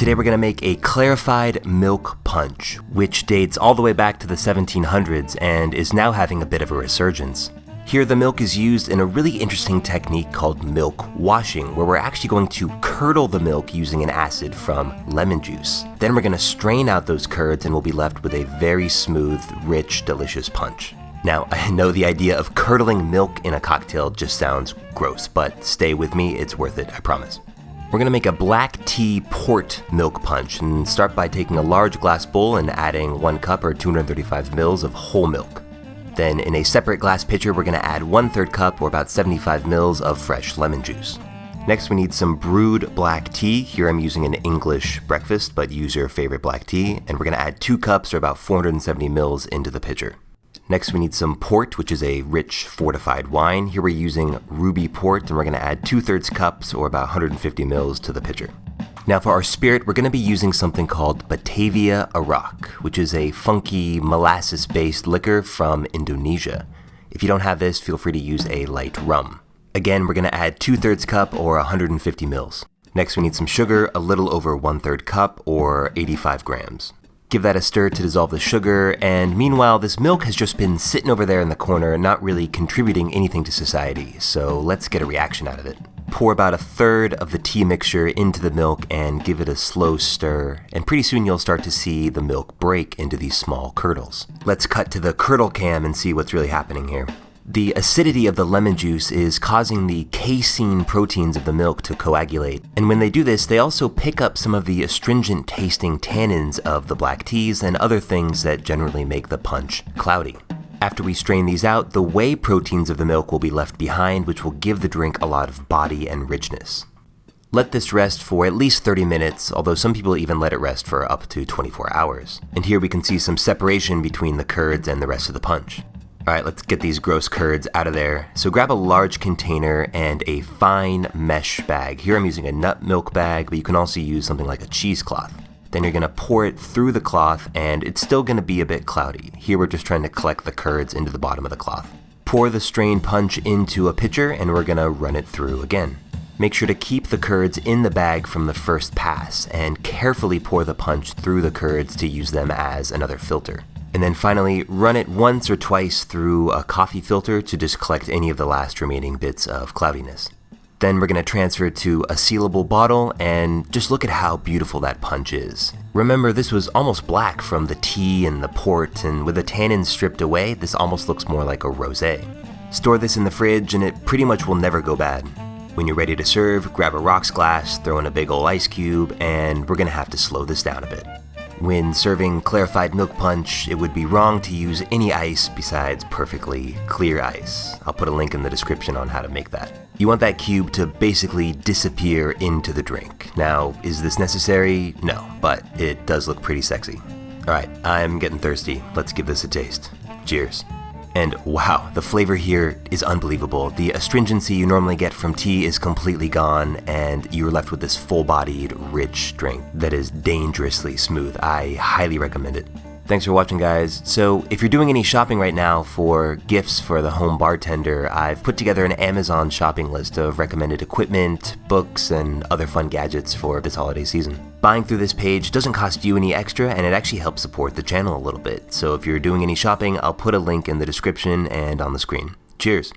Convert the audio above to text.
Today we're going to make a clarified milk punch, which dates all the way back to the 1700s and is now having a bit of a resurgence. Here the milk is used in a really interesting technique called milk washing, where we're actually going to curdle the milk using an acid from lemon juice. Then we're going to strain out those curds and we'll be left with a very smooth, rich, delicious punch. Now, I know the idea of curdling milk in a cocktail just sounds gross, but stay with me, it's worth it, I promise. We're going to make a black tea port milk punch and start by taking a large glass bowl and adding 1 cup or 235 mils of whole milk. Then in a separate glass pitcher, we're going to add 1/3 cup or about 75 mils of fresh lemon juice. Next, we need some brewed black tea. Here I'm using an English breakfast, but use your favorite black tea. And we're going to add 2 cups or about 470 mils into the pitcher. Next, we need some port, which is a rich fortified wine. Here we're using ruby port, and we're going to add 2/3 cups or about 150 mils to the pitcher. Now for our spirit, we're going to be using something called Batavia Arak, which is a funky molasses-based liquor from Indonesia. If you don't have this, feel free to use a light rum. Again, we're going to add 2/3 cup or 150 mils. Next, we need some sugar, a little over 1/3 cup or 85 grams. Give that a stir to dissolve the sugar, and meanwhile, this milk has just been sitting over there in the corner, not really contributing anything to society, so let's get a reaction out of it. Pour about 1/3 of the tea mixture into the milk and give it a slow stir, and pretty soon you'll start to see the milk break into these small curdles. Let's cut to the curdle cam and see what's really happening here. The acidity of the lemon juice is causing the casein proteins of the milk to coagulate, and when they do this, they also pick up some of the astringent tasting tannins of the black teas and other things that generally make the punch cloudy. After we strain these out, the whey proteins of the milk will be left behind, which will give the drink a lot of body and richness. Let this rest for at least 30 minutes, although some people even let it rest for up to 24 hours. And here we can see some separation between the curds and the rest of the punch. Alright, let's get these gross curds out of there. So grab a large container and a fine mesh bag. Here I'm using a nut milk bag, but you can also use something like a cheesecloth. Then you're going to pour it through the cloth, and it's still going to be a bit cloudy. Here we're just trying to collect the curds into the bottom of the cloth. Pour the strained punch into a pitcher, and we're going to run it through again. Make sure to keep the curds in the bag from the first pass, and carefully pour the punch through the curds to use them as another filter. And then finally, run it once or twice through a coffee filter to just collect any of the last remaining bits of cloudiness. Then we're going to transfer it to a sealable bottle and just look at how beautiful that punch is. Remember, this was almost black from the tea and the port, and with the tannins stripped away, this almost looks more like a rosé. Store this in the fridge and it pretty much will never go bad. When you're ready to serve, grab a rocks glass, throw in a big ol' ice cube, and we're going to have to slow this down a bit. When serving clarified milk punch, it would be wrong to use any ice besides perfectly clear ice. I'll put a link in the description on how to make that. You want that cube to basically disappear into the drink. Now, is this necessary? No, but it does look pretty sexy. Alright, I'm getting thirsty. Let's give this a taste. Cheers. And wow, the flavor here is unbelievable. The astringency you normally get from tea is completely gone, and you're left with this full-bodied, rich drink that is dangerously smooth. I highly recommend it. Thanks for watching, guys. So if you're doing any shopping right now for gifts for the home bartender, I've put together an Amazon shopping list of recommended equipment, books, and other fun gadgets for this holiday season. Buying through this page doesn't cost you any extra, and it actually helps support the channel a little bit. So if you're doing any shopping, I'll put a link in the description and on the screen. Cheers!